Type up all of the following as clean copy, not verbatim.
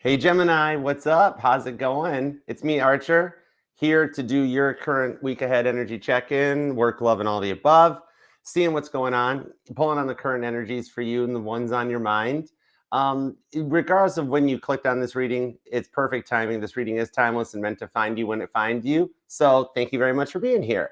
Hey Gemini, what's up? How's it going? It's me, Archer, here to do your current week ahead energy check-in, work, love, and all the above, seeing what's going on, pulling on the current energies for you and the ones on your mind. Regardless of when you clicked on this reading, it's perfect timing. This reading is timeless and meant to find you when it finds you. So thank you very much for being here.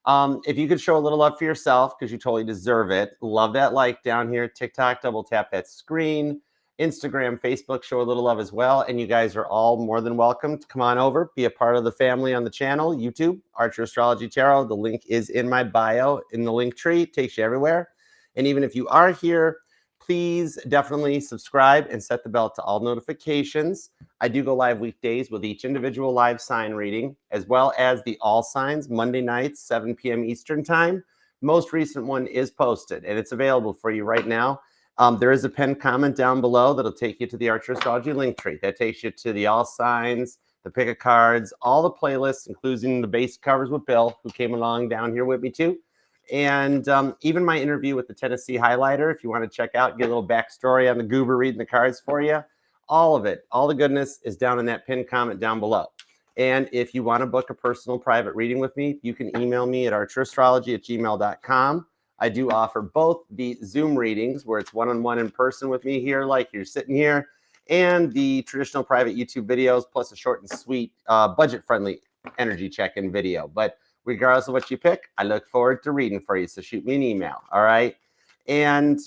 If you could show a little love for yourself, because you totally deserve it, love that like down here, TikTok, double tap that screen. Instagram, Facebook, show a little love as well. And you guys are all more than welcome to come on over, be a part of the family on the channel, YouTube, Archer Astrology Tarot. The link is in my bio in the link tree, takes you everywhere. And even if you are here, please definitely subscribe and set the bell to all notifications. I do go live weekdays with each individual live sign reading, as well as the all signs, Monday nights, 7 p.m. Eastern time. Most recent one is posted and it's available for you right now. There is a pinned comment down below that'll take you to the Archer Astrology link tree. That takes you to the all signs, the pick of cards, all the playlists, including the base covers with Bill, who came along down here with me too. And even my interview with the Tennessee highlighter, if you want to check out, get a little backstory on the goober reading the cards for you. All of it, all the goodness is down in that pinned comment down below. And if you want to book a personal private reading with me, you can email me at archerastrology@gmail.com. I do offer both the Zoom readings where it's one-on-one in person with me here, like you're sitting here, and the traditional private YouTube videos, plus a short and sweet, budget-friendly energy check-in video. But regardless of what you pick, I look forward to reading for you. So shoot me an email, all right? And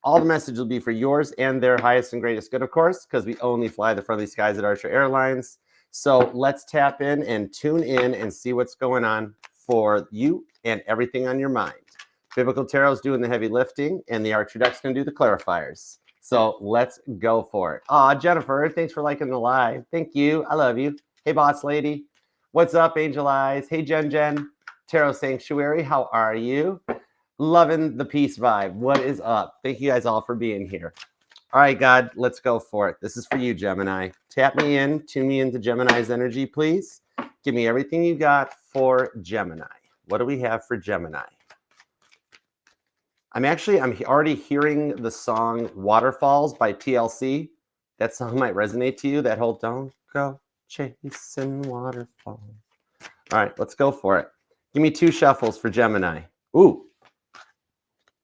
all the message will be for yours and their highest and greatest good, of course, because we only fly the friendly skies at Archer Airlines. So let's tap in and tune in and see what's going on for you and everything on your mind. Biblical Tarot's doing the heavy lifting, and the Archer deck's going to do the clarifiers. So let's go for it. Aw, Jennifer, thanks for liking the live. Thank you. I love you. Hey, boss lady. What's up, Angel Eyes? Hey, Jen. Tarot Sanctuary, how are you? Loving the peace vibe. What is up? Thank you guys all for being here. All right, God, let's go for it. This is for you, Gemini. Tap me in. Tune me into Gemini's energy, please. Give me everything you got for Gemini. What do we have for Gemini? I'm already hearing the song Waterfalls by TLC. That song might resonate to you. That whole don't go chasing waterfalls. All right, let's go for it. Give me 2 shuffles for Gemini. Ooh,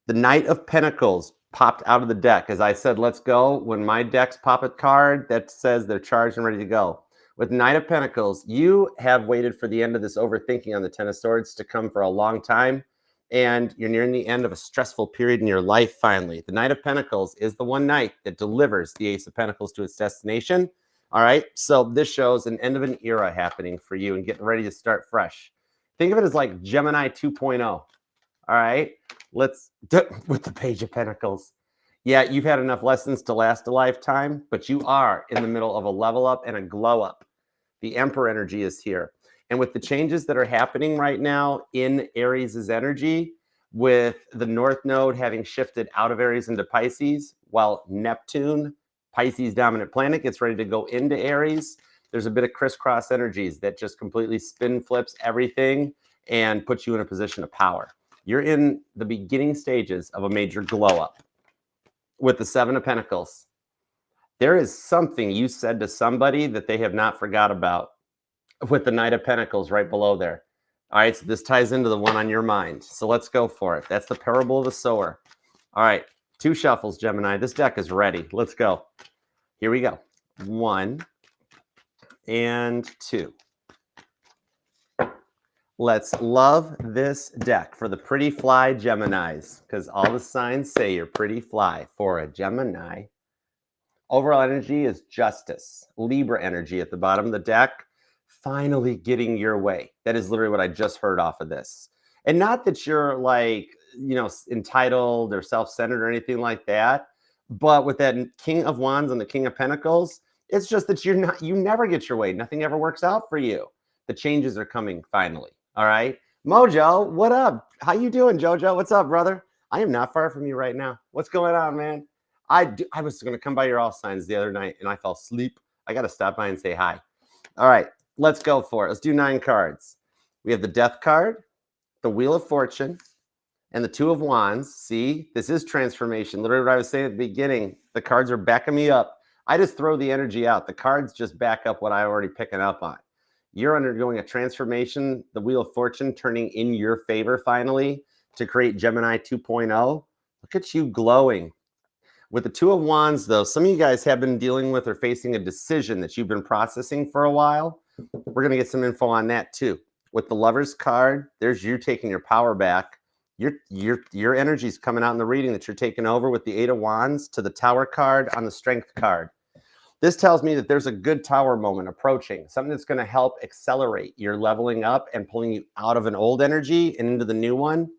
the Knight of Pentacles popped out of the deck. As I said, let's go. When my decks pop a card that says they're charged and ready to go. With Knight of Pentacles, you have waited for the end of this overthinking on the Ten of Swords to come for a long time. And you're nearing the end of a stressful period in your life finally. The Knight of Pentacles is the one knight that delivers the Ace of Pentacles to its destination. All right, so this shows an end of an era happening for you and getting ready to start fresh. Think of it as like Gemini 2.0. All right, let's with the Page of Pentacles. Yeah, you've had enough lessons to last a lifetime, but you are in the middle of a level up and a glow up. The Emperor energy is here. And with the changes that are happening right now in Aries' energy, with the North Node having shifted out of Aries into Pisces, while Neptune, Pisces dominant planet, gets ready to go into Aries, there's a bit of crisscross energies that just completely spin flips everything and puts you in a position of power. You're in the beginning stages of a major glow up. With the Seven of Pentacles, there is something you said to somebody that they have not forgot about. With the Knight of Pentacles right below there. All right, so this ties into the one on your mind. So let's go for it. That's the Parable of the Sower. All right, 2 shuffles, Gemini. This deck is ready. Let's go. Here we go. 1 and 2. Let's love this deck for the pretty fly Geminis, because all the signs say you're pretty fly for a Gemini. Overall energy is justice. Libra energy at the bottom of the deck. Finally getting your way. That is literally what I just heard off of this. And not that you're like, entitled or self-centered or anything like that, but with that King of Wands and the King of Pentacles, it's just that you never get your way. Nothing ever works out for you. The changes are coming finally. All right. Mojo, what up? How you doing, Jojo? What's up, brother? I am not far from you right now. What's going on, man? I was going to come by your all signs the other night and I fell asleep. I got to stop by and say hi. All right. Let's go for it. Let's do 9 cards. We have the Death card, the Wheel of Fortune, and the 2 of Wands. See, this is transformation. Literally what I was saying at the beginning. The cards are backing me up. I just throw the energy out. The cards just back up what I already picking up on. You're undergoing a transformation, the Wheel of Fortune turning in your favor finally to create Gemini 2.0. Look at you glowing. With the Two of Wands, though, some of you guys have been dealing with or facing a decision that you've been processing for a while. We're going to get some info on that too. With the Lover's card, there's you taking your power back. Your energy is coming out in the reading that you're taking over with the Eight of Wands to the Tower card on the Strength card. This tells me that there's a good tower moment approaching, something that's going to help accelerate your leveling up and pulling you out of an old energy and into the new one.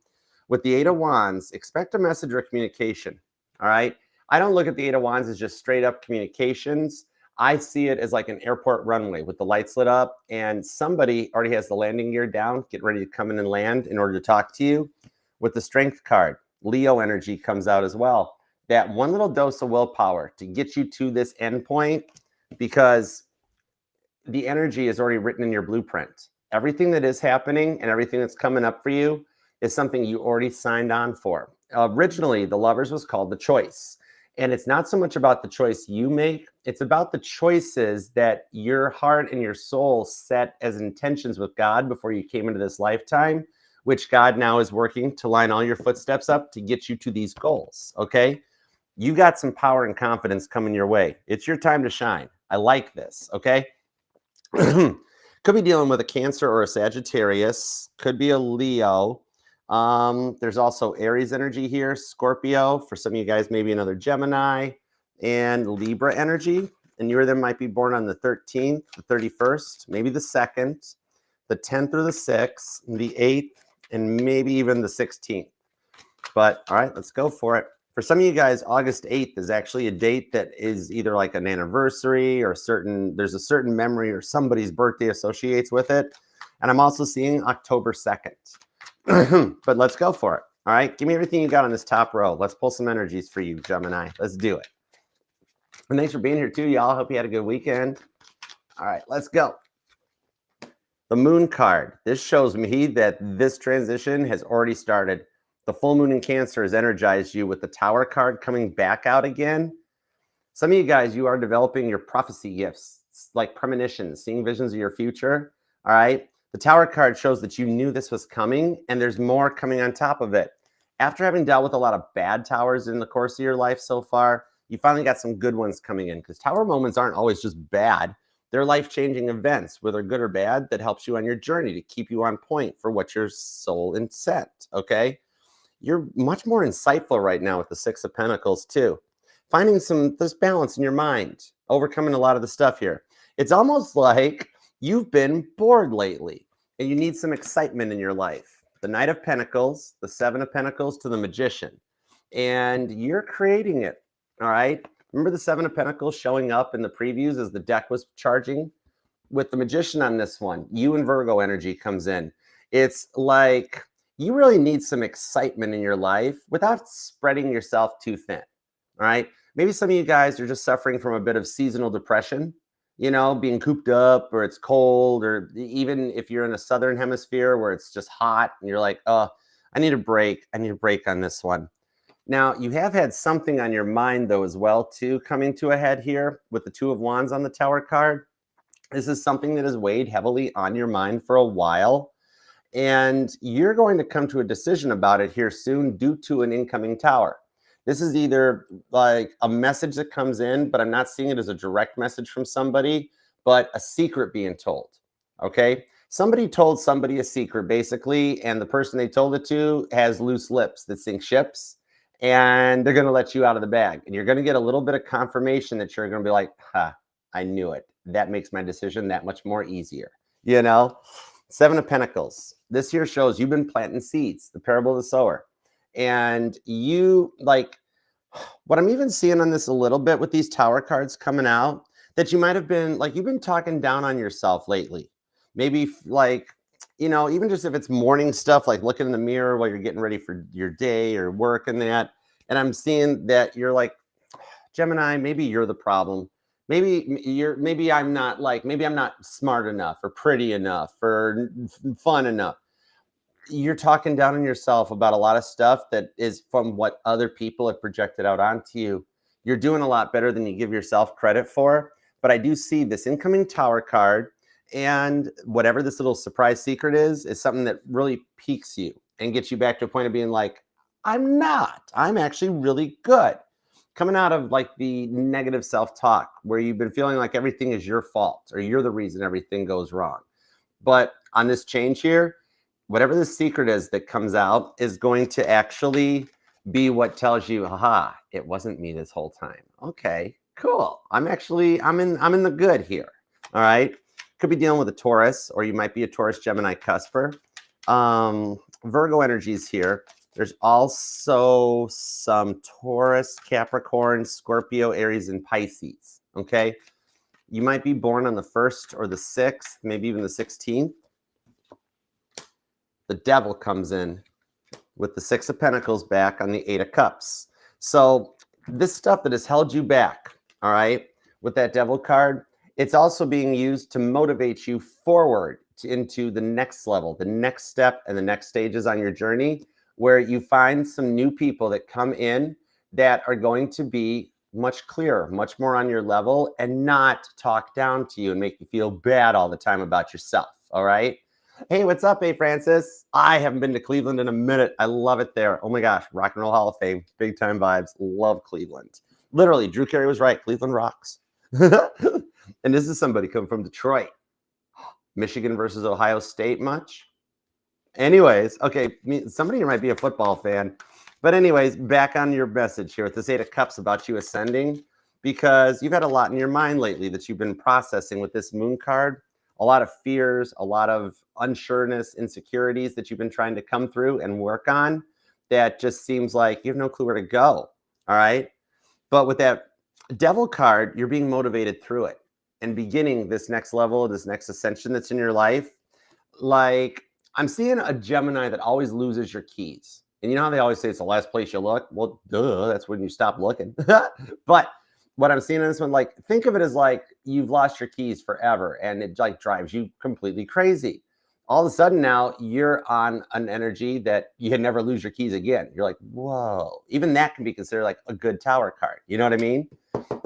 With the Eight of Wands, expect a message or communication. All right. I don't look at the Eight of Wands as just straight up communications. I see it as like an airport runway with the lights lit up and somebody already has the landing gear down, get ready to come in and land in order to talk to you. With the Strength card, Leo energy comes out as well. That one little dose of willpower to get you to this end point, because the energy is already written in your blueprint. Everything that is happening and everything that's coming up for you is something you already signed on for. Originally, the Lovers was called the Choice. And it's not so much about the choice you make, it's about the choices that your heart and your soul set as intentions with God before you came into this lifetime, which God now is working to line all your footsteps up to get you to these goals, okay? You got some power and confidence coming your way. It's your time to shine. I like this, okay? Could be dealing with a Cancer or a Sagittarius. Could be a Leo. There's also Aries energy here, Scorpio. For some of you guys, maybe another Gemini and Libra energy. And you or them might be born on the 13th, the 31st, maybe the 2nd, the 10th or the 6th, the 8th, and maybe even the 16th. But all right, let's go for it. For some of you guys, August 8th is actually a date that is either like an anniversary or there's a certain memory or somebody's birthday associates with it. And I'm also seeing October 2nd. But let's go for it. All right, give me everything you got on this top row. Let's pull some energies for you, Gemini. Let's do it. And thanks for being here too, y'all. Hope you had a good weekend. All right, let's go. The Moon card. This shows me that this transition has already started. The full moon in Cancer has energized you with the Tower card coming back out again. Some of you guys, you are developing your prophecy gifts, like premonitions, seeing visions of your future. All right. The Tower card shows that you knew this was coming and there's more coming on top of it. After having dealt with a lot of bad towers in the course of your life so far, you finally got some good ones coming in, because tower moments aren't always just bad. They're life-changing events, whether good or bad, that helps you on your journey to keep you on point for what your soul is set, okay? You're much more insightful right now with the Six of Pentacles too. Finding this balance in your mind, overcoming a lot of the stuff here. It's almost like you've been bored lately and you need some excitement in your life. The Knight of Pentacles, the Seven of Pentacles to the Magician, and you're creating it, all right? Remember the Seven of Pentacles showing up in the previews as the deck was charging? With the Magician on this one, you and Virgo energy comes in. It's like you really need some excitement in your life without spreading yourself too thin, all right? Maybe some of you guys are just suffering from a bit of seasonal depression, you know, being cooped up, or it's cold, or even if you're in a southern hemisphere where it's just hot and you're like, oh, I need a break. I need a break on this one. Now, you have had something on your mind, though, as well, too, coming to a head here with the Two of Wands on the Tower card. This is something that has weighed heavily on your mind for a while, and you're going to come to a decision about it here soon due to an incoming tower. This is either like a message that comes in, but I'm not seeing it as a direct message from somebody, but a secret being told, okay? Somebody told somebody a secret, basically, and the person they told it to has loose lips that sink ships, and they're going to let you out of the bag. And you're going to get a little bit of confirmation that you're going to be like, ha, I knew it. That makes my decision that much more easier, you know? Seven of Pentacles. This here shows you've been planting seeds, the parable of the sower. And you, like, what I'm even seeing on this a little bit with these tower cards coming out, that you might have been, like, you've been talking down on yourself lately. Maybe, like, you know, even just if it's morning stuff, like looking in the mirror while you're getting ready for your day or work and that. And I'm seeing that you're like, Gemini, maybe you're the problem. Maybe I'm not smart enough or pretty enough or fun enough. You're talking down on yourself about a lot of stuff that is from what other people have projected out onto you. You're doing a lot better than you give yourself credit for. But I do see this incoming Tower card, and whatever this little surprise secret is something that really piques you and gets you back to a point of being like, I'm actually really good. Coming out of like the negative self-talk where you've been feeling like everything is your fault or you're the reason everything goes wrong. But on this change here, whatever the secret is that comes out is going to actually be what tells you, haha, it wasn't me this whole time. Okay, cool. I'm in the good here. All right. Could be dealing with a Taurus, or you might be a Taurus Gemini cusper. Virgo energies here. There's also some Taurus, Capricorn, Scorpio, Aries, and Pisces. Okay. You might be born on the 1st or the 6th, maybe even the 16th. The devil comes in with the 6 of Pentacles back on the 8 of Cups. So this stuff that has held you back, all right, with that devil card, it's also being used to motivate you forward into the next level, the next step, and the next stages on your journey, where you find some new people that come in that are going to be much clearer, much more on your level, and not talk down to you and make you feel bad all the time about yourself, all right? Hey, what's up, A. Francis? I haven't been to Cleveland in a minute. I love it there. Oh my gosh, Rock and Roll Hall of Fame, big time vibes. Love Cleveland. Literally, Drew Carey was right. Cleveland rocks. And this is somebody coming from Detroit. Michigan versus Ohio State much? Anyways, okay, somebody here might be a football fan. But anyways, back on your message here with this 8 of Cups about you ascending, because you've had a lot in your mind lately that you've been processing with this Moon card. A lot of fears, a lot of unsureness, insecurities that you've been trying to come through and work on that just seems like you have no clue where to go, all right? But with that devil card, you're being motivated through it and beginning this next level, this next ascension that's in your life. Like, I'm seeing a Gemini that always loses your keys. And you know how they always say it's the last place you look? Well, duh, that's when you stop looking. But what I'm seeing in this one, like, think of it as like you've lost your keys forever and it like drives you completely crazy. All of a sudden now you're on an energy that you can never lose your keys again. You're like, whoa, even that can be considered like a good Tower card. You know what I mean?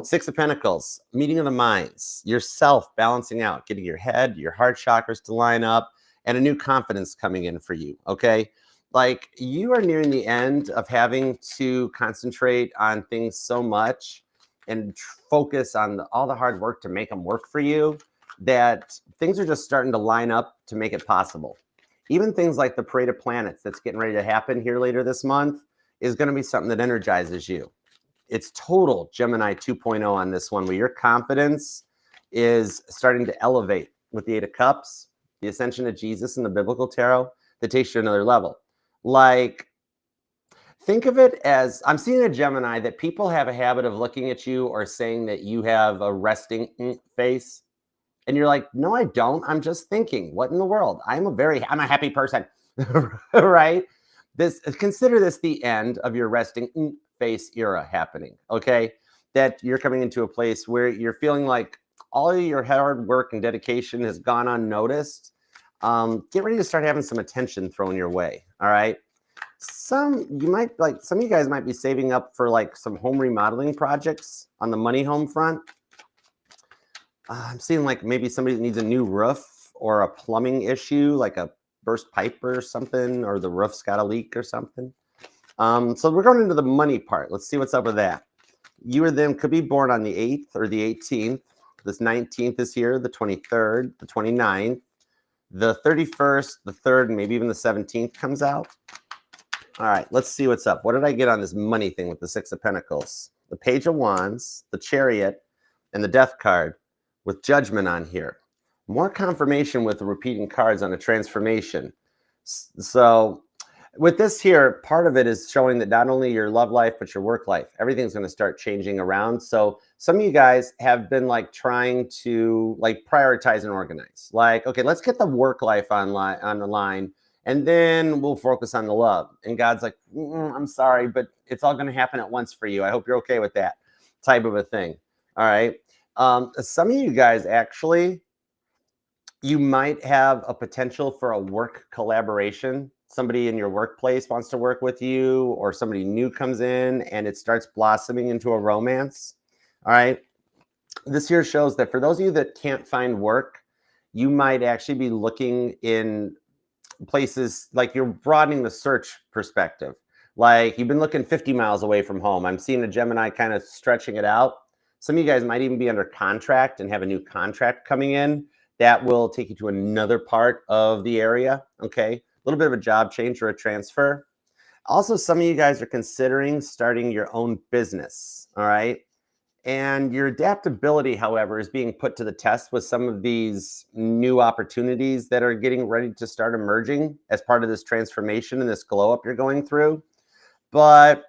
6 of Pentacles, meeting of the minds, yourself balancing out, getting your head, your heart chakras to line up, and a new confidence coming in for you. Okay. Like, you are nearing the end of having to concentrate on things so much and focus on all the hard work to make them work for you, that things are just starting to line up to make it possible. Even things like the Parade of Planets that's getting ready to happen here later this month is going to be something that energizes you. It's total Gemini 2.0 on this one, where your confidence is starting to elevate with the 8 of Cups, the ascension of Jesus in the biblical tarot that takes you to another level. Like, think of it as, I'm seeing a Gemini that people have a habit of looking at you or saying that you have a resting face. And you're like, no, I don't. I'm just thinking, what in the world? I'm a happy person, right? Consider this the end of your resting face era happening, okay? That you're coming into a place where you're feeling like all of your hard work and dedication has gone unnoticed. Get ready to start having some attention thrown your way, all right? Some of you guys might be saving up for like some home remodeling projects on the money home front. I'm seeing like maybe somebody that needs a new roof or a plumbing issue, like a burst pipe or something, or the roof's got a leak or something. So we're going into the money part. Let's see what's up with that. You or them could be born on the 8th or the 18th. This 19th is here, the 23rd, the 29th, the 31st, the 3rd, and maybe even the 17th comes out. All right, let's see what's up. What did I get on this money thing with the 6 of Pentacles? The Page of Wands, the Chariot, and the Death card with Judgment on here. More confirmation with the repeating cards on a transformation. So with this here, part of it is showing that not only your love life, but your work life, everything's going to start changing around. So some of you guys have been like trying to like prioritize and organize. Like, okay, let's get the work life on the line, and then we'll focus on the love. And God's like, I'm sorry, but it's all going to happen at once for you. I hope you're okay with that type of a thing. All right. Some of you guys actually, you might have a potential for a work collaboration somebody in your workplace wants to work with you, or somebody new comes in and it starts blossoming into a romance. All right. This here shows that for those of you that can't find work, you might actually be looking in places like you're broadening the search perspective. Like you've been looking 50 miles away from home. I'm seeing a Gemini kind of stretching it out. Some of you guys might even be under contract and have a new contract coming in that will take you to another part of the area. Okay. A little bit of a job change or a transfer. Also, some of you guys are considering starting your own business. All right. And your adaptability, however, is being put to the test with some of these new opportunities that are getting ready to start emerging as part of this transformation and this glow up you're going through. But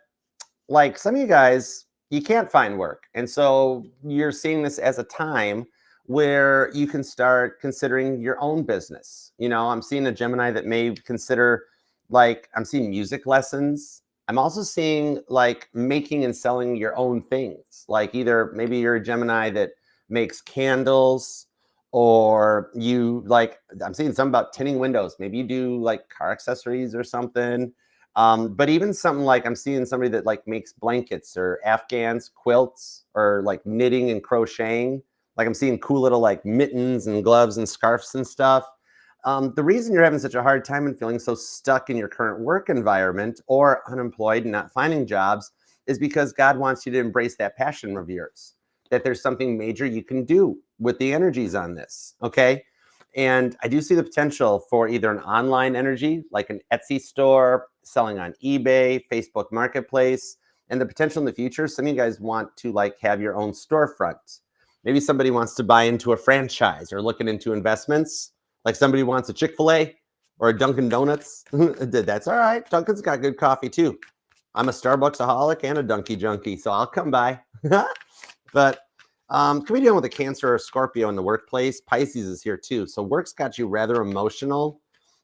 like some of you guys, you can't find work. And so you're seeing this as a time where you can start considering your own business. You know, I'm seeing a Gemini that may consider, like, I'm seeing music lessons. I'm also seeing like making and selling your own things. Like either maybe you're a Gemini that makes candles, or you like, I'm seeing some about tinting windows. Maybe you do like car accessories or something. But even something like I'm seeing somebody that like makes blankets or Afghans, quilts, or like knitting and crocheting. Like I'm seeing cool little like mittens and gloves and scarves and stuff. The reason you're having such a hard time and feeling so stuck in your current work environment or unemployed and not finding jobs is because God wants you to embrace that passion of yours, that there's something major you can do with the energies on this. Okay. And I do see the potential for either an online energy, like an Etsy store, selling on eBay, Facebook Marketplace, and the potential in the future. Some of you guys want to like have your own storefront. Maybe somebody wants to buy into a franchise or looking into investments. Like somebody wants a Chick-fil-A or a Dunkin' Donuts. That's all right. Dunkin's got good coffee too. I'm a Starbucks-aholic and a Dunky junkie, so I'll come by. But can we deal with a Cancer or Scorpio in the workplace? Pisces is here too. So work's got you rather emotional.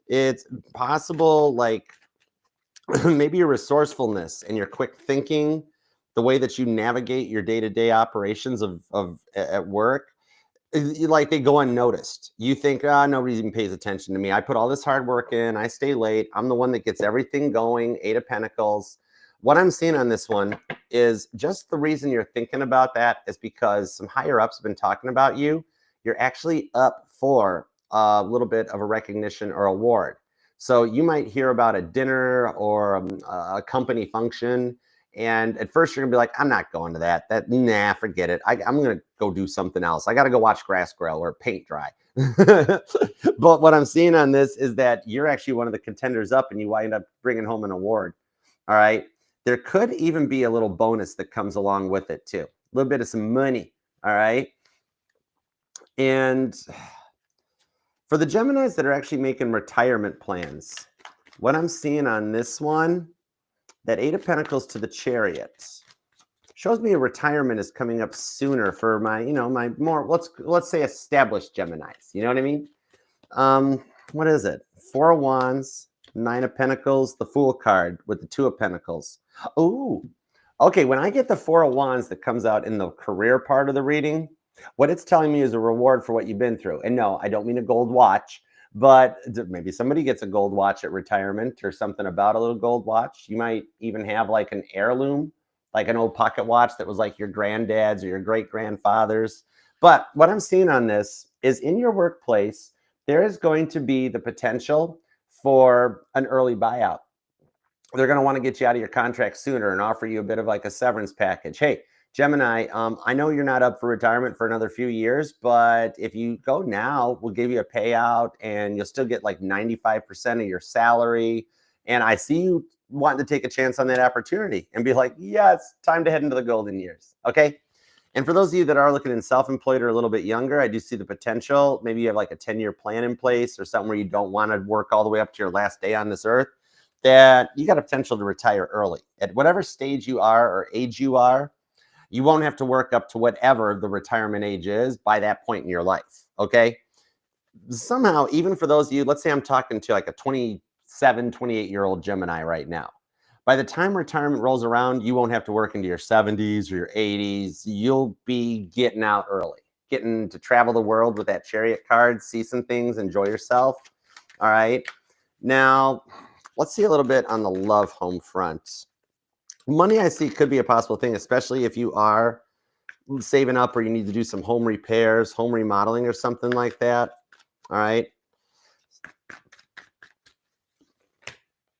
It's possible like maybe your resourcefulness and your quick thinking, the way that you navigate your day-to-day operations of at work, like they go unnoticed. You think, nobody even pays attention to me. I put all this hard work in. I stay late. I'm the one that gets everything going. 8 of Pentacles. What I'm seeing on this one is just the reason you're thinking about that is because some higher ups have been talking about you. You're actually up for a little bit of a recognition or award. So you might hear about a dinner or a company function. And at first you're gonna be like, I'm not going to that. Nah, forget it. I'm gonna go do something else. I gotta go watch grass grow or paint dry. But what I'm seeing on this is that you're actually one of the contenders up and you wind up bringing home an award. All right. There could even be a little bonus that comes along with it too. A little bit of some money. All right. And for the Geminis that are actually making retirement plans, what I'm seeing on this one, that 8 of Pentacles to the Chariot shows me a retirement is coming up sooner for my, my more, let's say established Geminis. You know what I mean? What is it? 4 of Wands, 9 of Pentacles, the Fool card with the 2 of Pentacles. Oh, okay. When I get the 4 of Wands that comes out in the career part of the reading, what it's telling me is a reward for what you've been through. And no, I don't mean a gold watch, but maybe somebody gets a gold watch at retirement or something about a little gold watch. You might even have like an heirloom, like an old pocket watch that was like your granddad's or your great grandfather's. But what I'm seeing on this is in your workplace, there is going to be the potential for an early buyout. They're going to want to get you out of your contract sooner and offer you a bit of like a severance package. Hey, Gemini, I know you're not up for retirement for another few years, but if you go now, we'll give you a payout and you'll still get like 95% of your salary. And I see you wanting to take a chance on that opportunity and be like, yeah, it's time to head into the golden years. Okay. And for those of you that are looking in self-employed or a little bit younger, I do see the potential. Maybe you have like a 10-year plan in place or something where you don't want to work all the way up to your last day on this earth, that you got a potential to retire early. At whatever stage you are or age you are, you won't have to work up to whatever the retirement age is by that point in your life. Okay. Somehow, even for those of you, let's say I'm talking to like a 27, 28-year-old Gemini right now. By the time retirement rolls around, you won't have to work into your 70s or your 80s. You'll be getting out early, getting to travel the world with that Chariot card, see some things, enjoy yourself. All right. Now, Let's see a little bit on the love home front. Money, I see, could be a possible thing, especially if you are saving up or you need to do some home repairs, home remodeling or something like that. All right.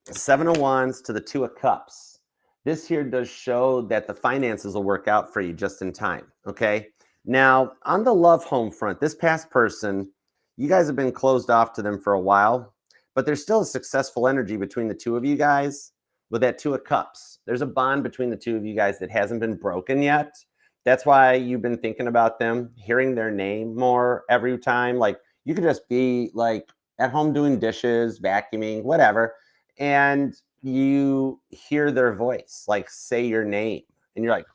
7 of Wands to the 2 of Cups. This here does show that the finances will work out for you just in time. Okay. Now, on the love home front, this past person, you guys have been closed off to them for a while, but there's still a successful energy between the two of you guys with that 2 of Cups. There's a bond between the two of you guys that hasn't been broken yet. That's why you've been thinking about them, hearing their name more every time. Like, you could just be like at home doing dishes, vacuuming, whatever, and you hear their voice, like say your name, and you're like,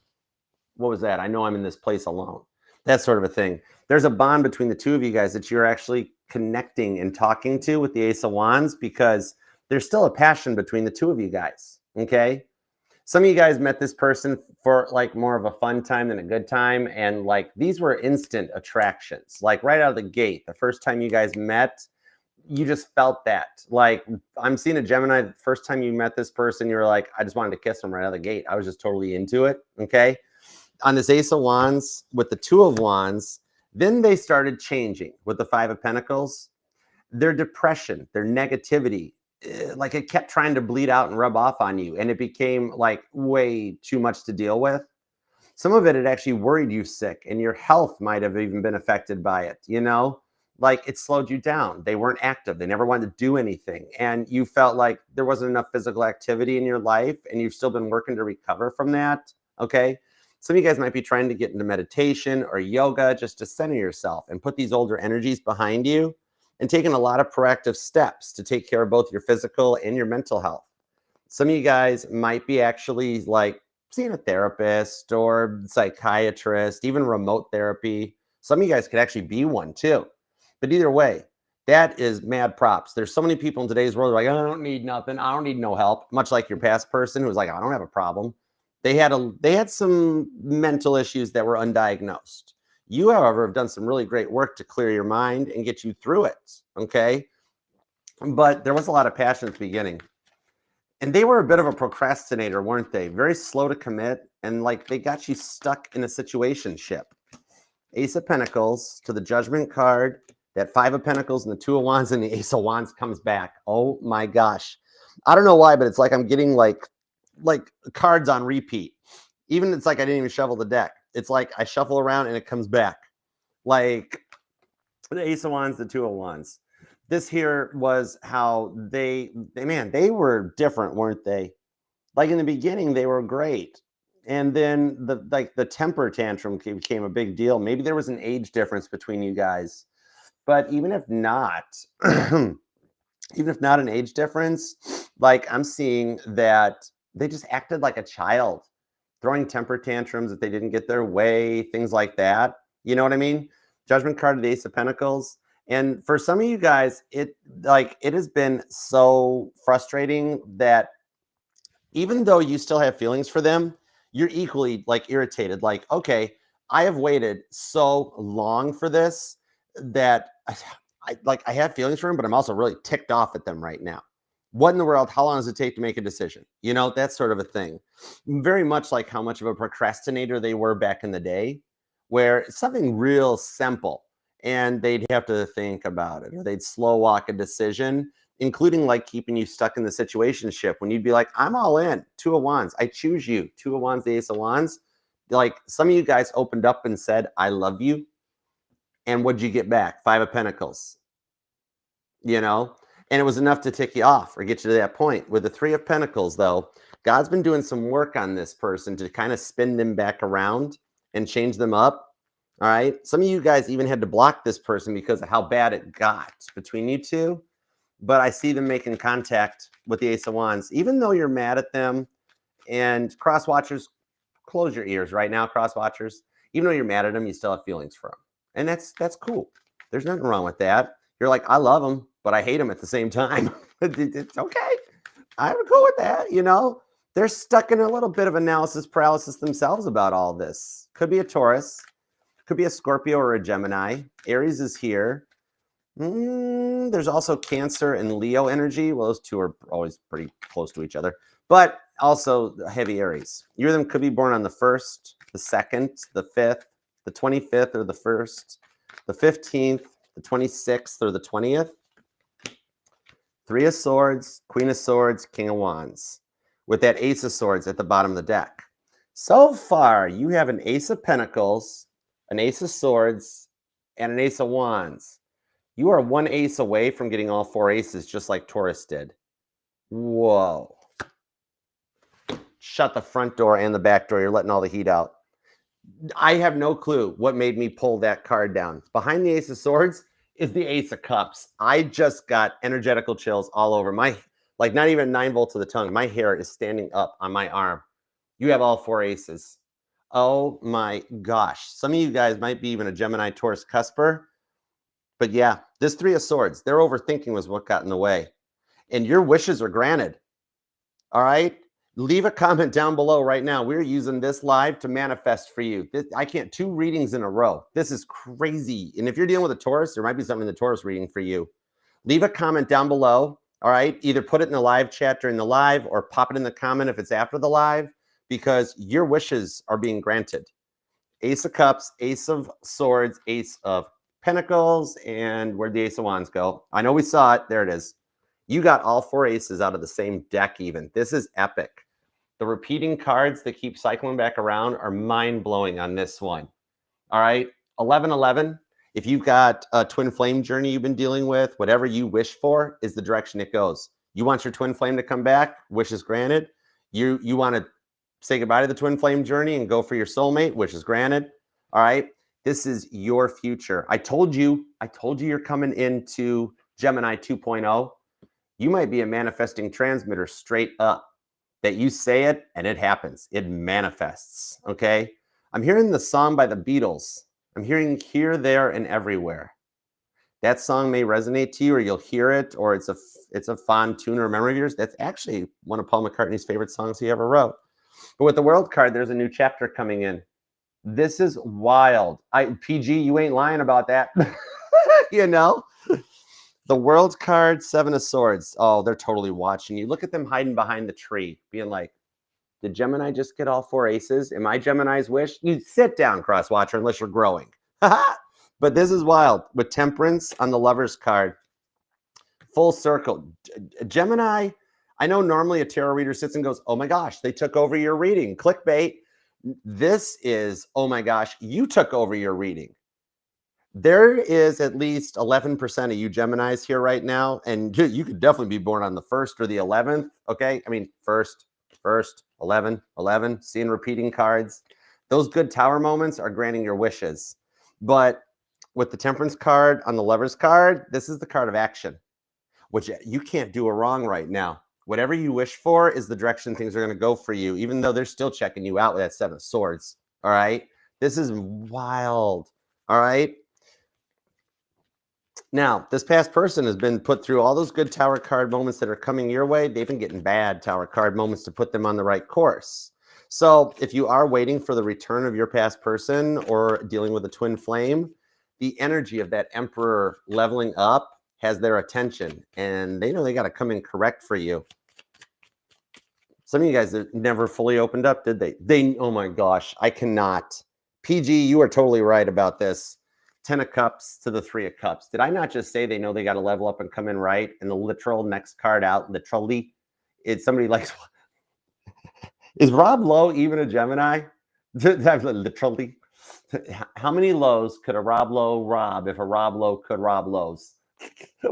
what was that? I know I'm in this place alone. That sort of a thing. There's a bond between the two of you guys that you're actually connecting and talking to with the Ace of Wands, because there's still a passion between the two of you guys. Okay. Some of you guys met this person for like more of a fun time than a good time. And like, these were instant attractions, like right out of the gate. The first time you guys met, you just felt that. Like, I'm seeing a Gemini, the first time you met this person, you were like, I just wanted to kiss them right out of the gate. I was just totally into it. Okay. On this Ace of Wands with the 2 of Wands, then they started changing with the 5 of Pentacles. Their depression, their negativity, like it kept trying to bleed out and rub off on you. And it became like way too much to deal with. Some of it actually worried you sick, and your health might have even been affected by it. You know, like it slowed you down. They weren't active. They never wanted to do anything. And you felt like there wasn't enough physical activity in your life, and you've still been working to recover from that. Okay. Some of you guys might be trying to get into meditation or yoga just to center yourself and put these older energies behind you, and taking a lot of proactive steps to take care of both your physical and your mental health. Some of you guys might be actually like seeing a therapist or psychiatrist, even remote therapy. Some of you guys could actually be one too. But either way, that is mad props. There's so many people in today's world like, I don't need nothing. I don't need no help. Much like your past person who was like, I don't have a problem. They had some mental issues that were undiagnosed. You, however, have done some really great work to clear your mind and get you through it. Okay. But there was a lot of passion at the beginning. And they were a bit of a procrastinator, weren't they? Very slow to commit. And like they got you stuck in a situationship. Ace of Pentacles to the Judgment card, that 5 of Pentacles and the 2 of Wands, and the Ace of Wands comes back. Oh my gosh. I don't know why, but it's like I'm getting like cards on repeat. Even it's like I didn't even shuffle the deck. It's like I shuffle around and it comes back. Like the Ace of Wands, the 2 of Wands. This here was how they were different, weren't they? Like in the beginning, they were great. And then the temper tantrum became a big deal. Maybe there was an age difference between you guys. But even if not, even if not an age difference, like I'm seeing that they just acted like a child, throwing temper tantrums if they didn't get their way, things like that. You know what I mean? Judgment card of the Ace of Pentacles. And for some of you guys, it has been so frustrating that even though you still have feelings for them, you're equally like irritated. Like, okay, I have waited so long for this that I have feelings for them, but I'm also really ticked off at them right now. What in the world? How long does it take to make a decision? You know, that sort of a thing. Very much like how much of a procrastinator they were back in the day, where it's something real simple and they'd have to think about it, or they'd slow walk a decision, including like keeping you stuck in the situationship when you'd be like, I'm all in. 2 of Wands. I choose you. 2 of Wands, the Ace of Wands. Like some of you guys opened up and said, I love you. And what'd you get back? 5 of Pentacles. You know? And it was enough to tick you off or get you to that point. With the 3 of Pentacles, though, God's been doing some work on this person to kind of spin them back around and change them up. All right. Some of you guys even had to block this person because of how bad it got between you two. But I see them making contact with the Ace of Wands, even though you're mad at them. And cross watchers, close your ears right now, cross watchers. Even though you're mad at them, you still have feelings for them. And that's cool. There's nothing wrong with that. You're like, I love them, but I hate them at the same time. It's okay. I'm cool with that. You know, they're stuck in a little bit of analysis paralysis themselves about all this. Could be a Taurus, could be a Scorpio or a Gemini. Aries is here. There's also Cancer and Leo energy. Well, those two are always pretty close to each other, but also heavy Aries. You them could be born on the 1st, the 2nd, the 5th, the 25th, or the 1st, the 15th, the 26th, or the 20th. 3 of Swords, Queen of Swords, King of Wands, with that Ace of Swords at the bottom of the deck. So far, you have an Ace of Pentacles, an Ace of Swords, and an Ace of Wands. You are one ace away from getting all 4 aces, just like Taurus did. Whoa. Shut the front door and the back door. You're letting all the heat out. I have no clue what made me pull that card down. Behind the Ace of Swords is the Ace of Cups. I just got energetical chills all over my, like not even 9 volts of the tongue. My hair is standing up on my arm. You have all 4 aces. Oh my gosh. Some of you guys might be even a Gemini, Taurus, cusper. But yeah, this 3 of Swords, their overthinking was what got in the way. And your wishes are granted. All right? Leave a comment down below right now. We're using this live to manifest for you. I can't 2 readings in a row. This is crazy. And if you're dealing with a Taurus, there might be something in the Taurus reading for you. Leave a comment down below. All right? Either put it in the live chat during the live or pop it in the comment if it's after the live, because your wishes are being granted. Ace of Cups, Ace of Swords, Ace of Pentacles, and where'd the Ace of Wands go? I know we saw it. There it is. You got all 4 aces out of the same deck even. This is epic. The repeating cards that keep cycling back around are mind-blowing on this one. All right? 1111. If you've got a twin flame journey you've been dealing with, whatever you wish for is the direction it goes. You want your twin flame to come back, wishes granted. You want to say goodbye to the twin flame journey and go for your soulmate, wishes granted. All right? This is your future. I told you you're coming into Gemini 2.0. You might be a manifesting transmitter straight up. That you say it and it happens. It manifests, okay? I'm hearing the song by the Beatles. I'm hearing Here, There, and Everywhere. That song may resonate to you, or you'll hear it, or it's a fond tune or memory of yours. That's actually one of Paul McCartney's favorite songs he ever wrote. But with the World card, there's a new chapter coming in. This is wild. PG, you ain't lying about that. You know? The World card, 7 of Swords. Oh, they're totally watching you. Look at them hiding behind the tree, being like, did Gemini just get all 4 aces? Am I Gemini's wish? You sit down, cross watcher, unless you're growing. But this is wild. With Temperance on the Lovers card. Full circle. Gemini, I know normally a tarot reader sits and goes, oh my gosh, they took over your reading. Clickbait. This is, oh my gosh, you took over your reading. There is at least 11% of you Geminis here right now, and you could definitely be born on the 1st or the 11th, okay? I mean, 1st, 11, 11, seeing repeating cards. Those good tower moments are granting your wishes. But with the Temperance card on the Lovers card, this is the card of action, which you can't do a wrong right now. Whatever you wish for is the direction things are going to go for you, even though they're still checking you out with that 7 of Swords, all right? This is wild, all right? Now, this past person has been put through all those good tower card moments that are coming your way. They've been getting bad tower card moments to put them on the right course. So if you are waiting for the return of your past person or dealing with a twin flame, the energy of that Emperor leveling up has their attention, and they know they got to come in correct for you. Some of you guys that never fully opened up, did they? Oh my gosh, I cannot. PG, you are totally right about this. 10 of Cups to the 3 of Cups. Did I not just say they know they got to level up and come in right? And the literal next card out, literally, it's somebody like, is Rob Lowe even a Gemini? Literally. How many lows could a Rob Lowe rob if a Rob Lowe could rob lows?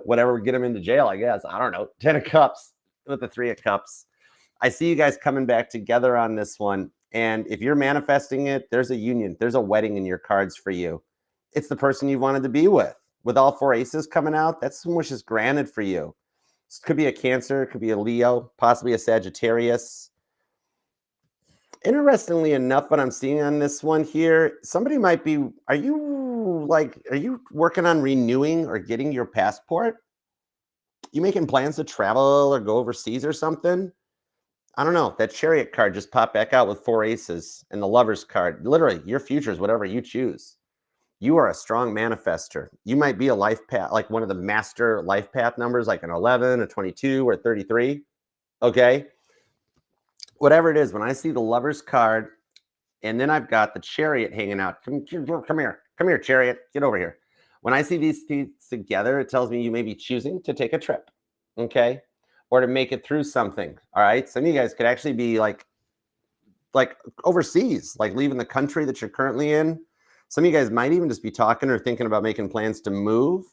Whatever would get him into jail, I guess. I don't know. 10 of Cups with the 3 of Cups. I see you guys coming back together on this one. And if you're manifesting it, there's a union. There's a wedding in your cards for you. It's the person you wanted to be with. With all 4 aces coming out, that's some wishes granted for you. This could be a Cancer, it could be a Leo, possibly a Sagittarius. Interestingly enough, what I'm seeing on this one here, somebody might be, are you working on renewing or getting your passport? You making plans to travel or go overseas or something? I don't know. That Chariot card just popped back out with 4 aces and the Lovers card. Literally, your future is whatever you choose. You are a strong manifester. You might be a life path, like one of the master life path numbers, like an 11, a 22, or 33. Okay. Whatever it is, when I see the Lover's card, and then I've got the Chariot hanging out. Come here, Chariot, get over here. When I see these things together, it tells me you may be choosing to take a trip, okay, or to make it through something. All right, some of you guys could actually be like overseas, like leaving the country that you're currently in. Some of you guys might even just be talking or thinking about making plans to move.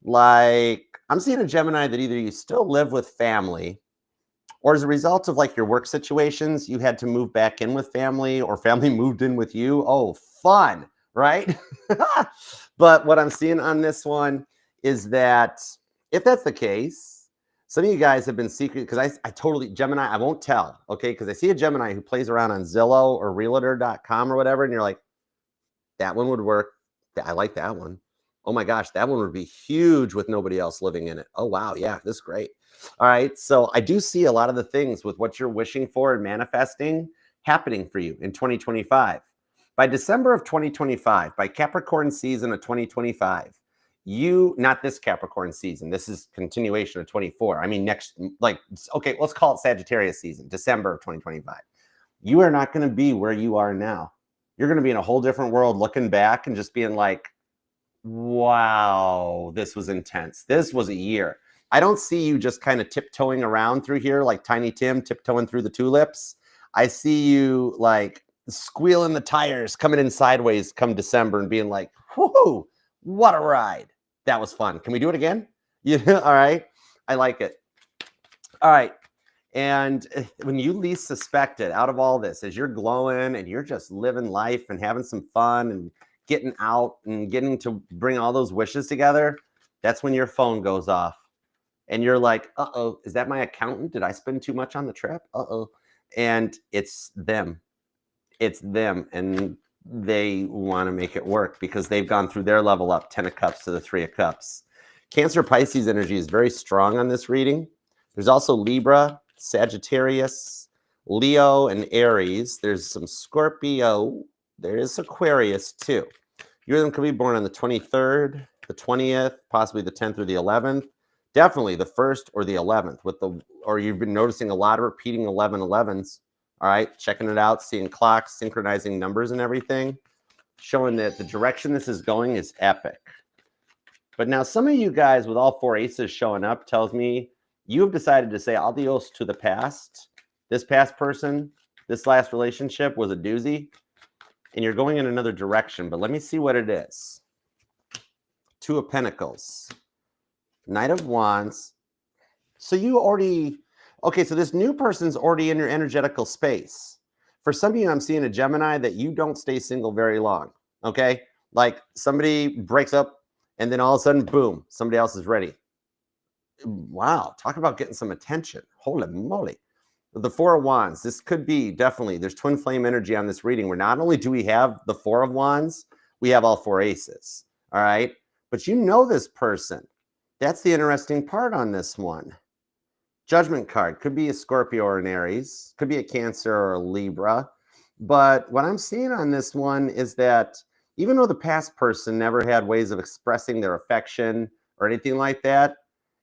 Like, I'm seeing a Gemini that either you still live with family, or as a result of like your work situations, you had to move back in with family, or family moved in with you. Oh, fun, right? But what I'm seeing on this one is that if that's the case, some of you guys have been secret, because I totally, Gemini, I won't tell, okay? Because I see a Gemini who plays around on Zillow or realtor.com or whatever, and you're like, that one would work. I like that one. Oh my gosh, that one would be huge with nobody else living in it. Oh, wow. Yeah, this is great. All right. So I do see a lot of the things with what you're wishing for and manifesting happening for you in 2025. By December of 2025, by Capricorn season of 2025, not this Capricorn season, this is continuation of 24. I mean, next, like, okay, let's call it Sagittarius season, December of 2025. You are not going to be where you are now. You're going to be in a whole different world looking back and just being like, wow, this was intense. This was a year. I don't see you just kind of tiptoeing around through here like Tiny Tim tiptoeing through the tulips. I see you like squealing the tires, coming in sideways come December and being like, whoo, what a ride. That was fun. Can we do it again? Yeah, all right. I like it. All right. And when you least suspect it, out of all this, as you're glowing and you're just living life and having some fun and getting out and getting to bring all those wishes together, that's when your phone goes off. And you're like, uh-oh, is that my accountant? Did I spend too much on the trip? Uh-oh. And it's them. It's them. And they want to make it work because they've gone through their level up, 10 of Cups to the 3 of Cups. Cancer Pisces energy is very strong on this reading. There's also Libra, Sagittarius, Leo, and Aries. There's some Scorpio. There is Aquarius too. You them could be born on the 23rd, the 20th, possibly the 10th or the 11th. Definitely the 1st or the 11th or you've been noticing a lot of repeating 11s. All right, checking it out, seeing clocks, synchronizing numbers and everything, showing that the direction this is going is epic. But now some of you guys with all 4 aces showing up tells me you have decided to say adios to the past. This past person, this last relationship was a doozy, and you're going in another direction. But let me see what it is. 2 of Pentacles, Knight of Wands. So you already, okay, so this new person's already in your energetical space. For some of you, I'm seeing a Gemini that you don't stay single very long, okay? Like somebody breaks up and then all of a sudden, boom, somebody else is ready. Wow, talk about getting some attention. Holy moly. The 4 of Wands, this could be definitely, there's twin flame energy on this reading where not only do we have the 4 of Wands, we have all 4 aces, all right? But you know this person. That's the interesting part on this one. Judgment card, could be a Scorpio or an Aries, could be a Cancer or a Libra. But what I'm seeing on this one is that even though the past person never had ways of expressing their affection or anything like that,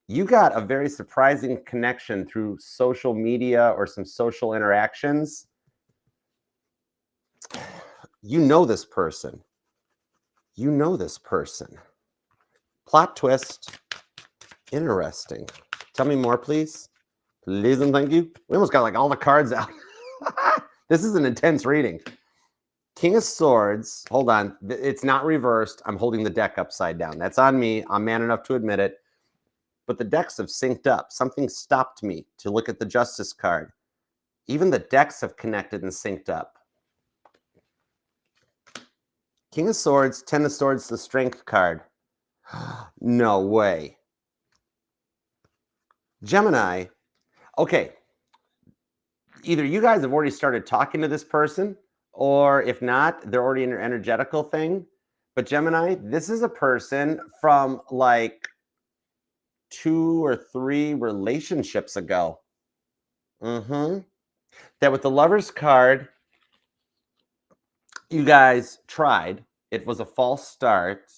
you got a very surprising connection through social media or some social interactions. You know this person. You know this person. Plot twist. Interesting. Tell me more, please. Please and thank you. We almost got like all the cards out. This is an intense reading. King of Swords. Hold on. It's not reversed. I'm holding the deck upside down. That's on me. I'm man enough to admit it. But the decks have synced up. Something stopped me to look at the Justice card. Even the decks have connected and synced up. King of Swords, 10 of Swords, the Strength card. No way. Gemini. Okay. Either you guys have already started talking to this person, or if not, they're already in your energetical thing. But Gemini, this is a person from like 2 or 3 relationships ago. That with the Lover's card, you guys tried It was a false start.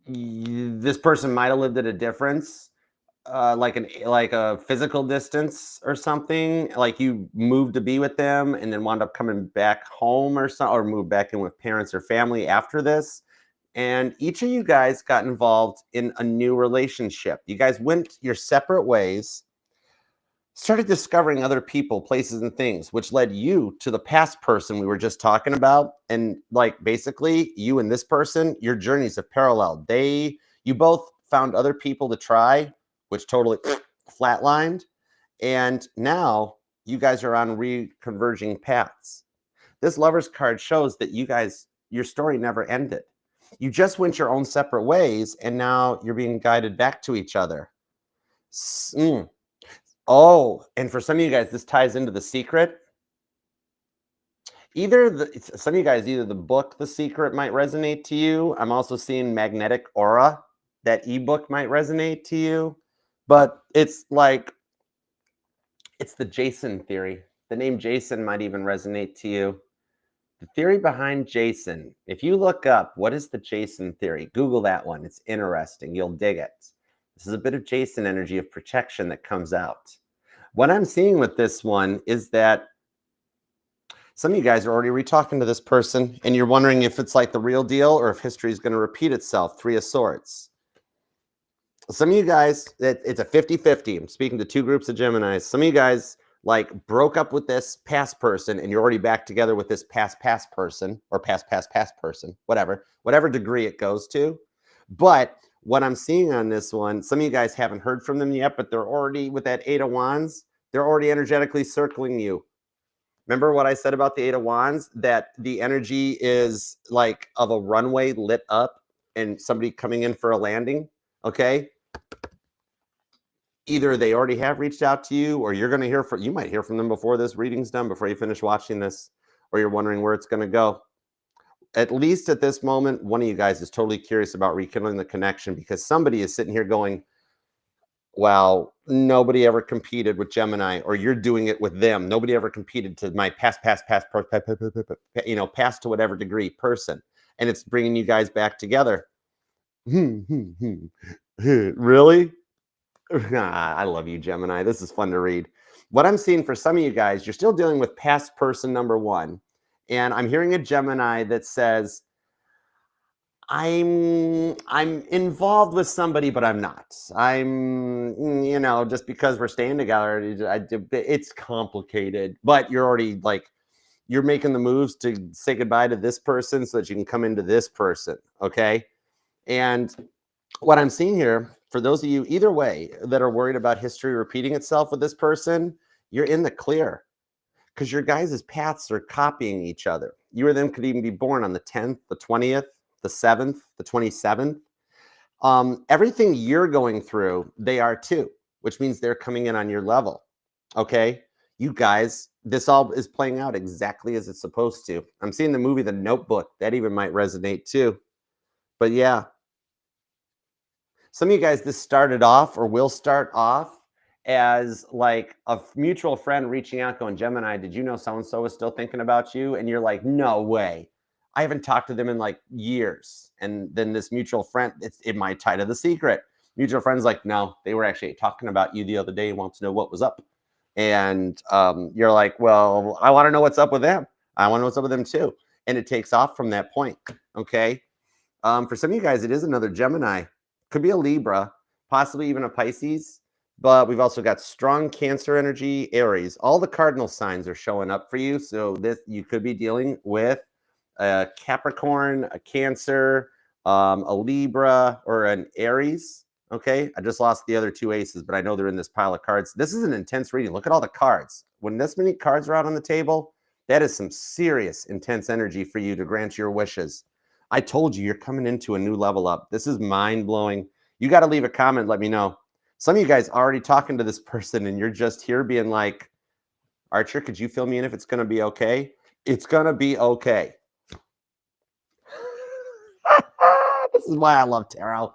This person might have lived at a difference, like a physical distance or something. Like you moved to be with them and then wound up coming back home or something, or moved back in with parents or family after this. And each of you guys got involved in a new relationship. You guys went your separate ways, started discovering other people, places, and things, which led you to the past person we were just talking about. And like basically, you and this person, your journeys have paralleled. You both found other people to try, which totally flatlined. And now you guys are on reconverging paths. This Lover's card shows that you guys, your story never ended. You just went your own separate ways, and now you're being guided back to each other. Oh, and for some of you guys, this ties into The Secret. Some of you guys, either the book The Secret might resonate to you. I'm also seeing Magnetic Aura. That ebook might resonate to you. But it's like, it's the Jason theory. The name Jason might even resonate to you. The theory behind Jason. If you look up, what is the Jason theory? Google that one. It's interesting. You'll dig it. This is a bit of Jason energy of protection that comes out. What I'm seeing with this one is that some of you guys are already re-talking to this person and you're wondering if it's like the real deal or if history is going to repeat itself. Three of Swords. Some of you guys, it's a 50-50. I'm speaking to two groups of Geminis. Some of you guys like broke up with this past person and you're already back together with this past person, or past person, whatever degree it goes to. But what I'm seeing on this one, some of you guys haven't heard from them yet, but they're already, with that Eight of Wands, they're already energetically circling you. Remember what I said about the Eight of Wands? That the energy is like of a runway lit up and somebody coming in for a landing, okay? Either they already have reached out to you, or you're going to you might hear from them before this reading's done, before you finish watching this, or you're wondering where it's going to go. At least at this moment, one of you guys is totally curious about rekindling the connection, because somebody is sitting here going, wow, nobody ever competed with Gemini, or you're doing it with them. Nobody ever competed to my past, past to whatever degree person. And it's bringing you guys back together. Really? I love you, Gemini. This is fun to read. What I'm seeing for some of you guys, you're still dealing with past person number one. And I'm hearing a Gemini that says, I'm involved with somebody, but I'm not. Just because we're staying together, it's complicated. But you're already like, you're making the moves to say goodbye to this person so that you can come into this person, okay? And what I'm seeing here, for those of you either way that are worried about history repeating itself with this person, you're in the clear, because your guys' paths are copying each other. You or them could even be born on the 10th, the 20th, the 7th, the 27th. Everything you're going through, they are too, which means they're coming in on your level. Okay? You guys, this all is playing out exactly as it's supposed to. I'm seeing the movie The Notebook. That even might resonate too. But yeah, some of you guys, this started off or will start off as like a mutual friend reaching out going, Gemini, did you know so-and-so is still thinking about you? And you're like, no way. I haven't talked to them in like years. And then this mutual friend, it might tie to The Secret. Mutual friend's like, no, they were actually talking about you the other day, wants to know what was up. And you're like, well, I want to know what's up with them. I want to know what's up with them too. And it takes off from that point. Okay. For some of you guys, it is another Gemini. Could be a Libra, possibly even a Pisces. But we've also got strong Cancer energy, Aries. All the cardinal signs are showing up for you. So you could be dealing with a Capricorn, a Cancer, a Libra, or an Aries. Okay, I just lost the other two aces, but I know they're in this pile of cards. This is an intense reading. Look at all the cards. When this many cards are out on the table, that is some serious, intense energy for you to grant your wishes. I told you, you're coming into a new level up. This is mind-blowing. You got to leave a comment. Let me know. Some of you guys already talking to this person and you're just here being like, Archer, could you fill me in if it's going to be okay? It's going to be okay. This is why I love tarot.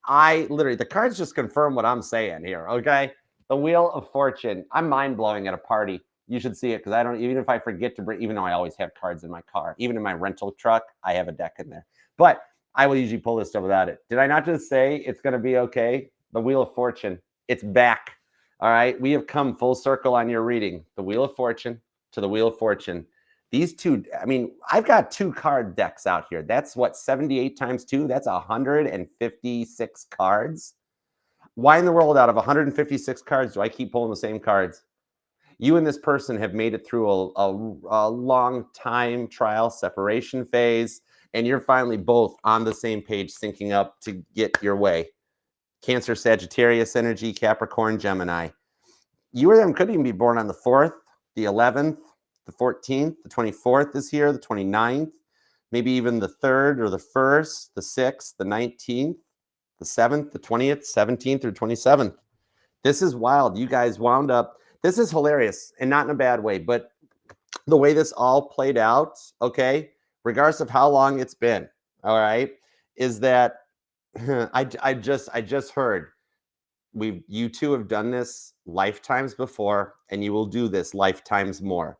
The cards just confirm what I'm saying here, okay? The Wheel of Fortune. I'm mind-blowing at a party. You should see it because I don't, even if I forget to bring, even though I always have cards in my car, even in my rental truck, I have a deck in there. But I will usually pull this stuff without it. Did I not just say it's going to be okay? The Wheel of Fortune, it's back. All right. We have come full circle on your reading. The Wheel of Fortune to the Wheel of Fortune. These two, I mean, I've got 2 card decks out here. That's what, 78 times 2? That's 156 cards. Why in the world, out of 156 cards, do I keep pulling the same cards? You and this person have made it through a long time trial separation phase, and you're finally both on the same page, syncing up to get your way. Cancer, Sagittarius energy, Capricorn, Gemini. You or them could even be born on the 4th, the 11th, the 14th, the 24th is here, the 29th, maybe even the 3rd or the 1st, the 6th, the 19th, the 7th, the 20th, 17th, or 27th. This is wild. You guys wound up. This is hilarious, and not in a bad way, but the way this all played out, okay, regardless of how long it's been, all right, is that I just heard you two have done this lifetimes before, and you will do this lifetimes more.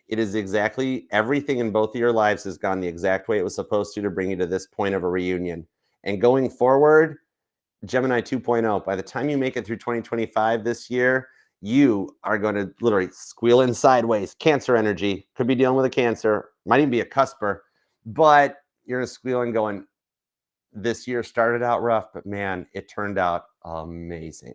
It is exactly everything in both of your lives has gone the exact way it was supposed to bring you to this point of a reunion. And going forward, Gemini 2.0, by the time you make it through 2025 this year, you are going to literally squeal in sideways. Cancer energy, could be dealing with a cancer, might even be a cusper, but you're going to squeal and going, this year started out rough, but man, it turned out amazing.